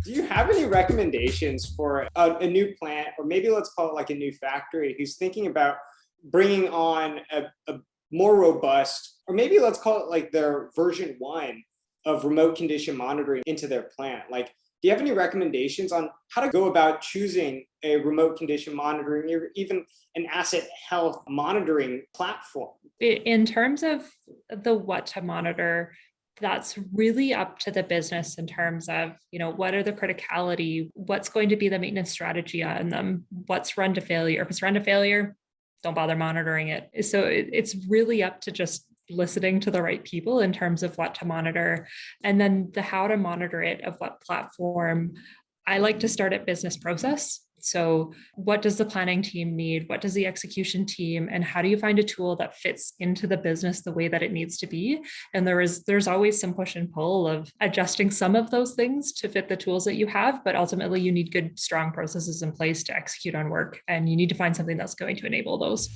Do you have any recommendations for a new plant, or maybe let's call it like a new factory, who's thinking about bringing on a more robust, or maybe let's call it like their version one of remote condition monitoring into their plant? Like, do you have any recommendations on how to go about choosing a remote condition monitoring or even an asset health monitoring platform? In terms of the what to monitor, that's really up to the business in terms of, what are the criticality, what's going to be the maintenance strategy on them, what's run to failure. If it's run to failure, don't bother monitoring it. So it's really up to just listening to the right people in terms of what to monitor, and then the how to monitor it, of what platform. I like to start at business process. So what does the planning team need? What does the execution team, and how do you find a tool that fits into the business the way that it needs to be? And there's always some push and pull of adjusting some of those things to fit the tools that you have, but ultimately you need good, strong processes in place to execute on work, and you need to find something that's going to enable those.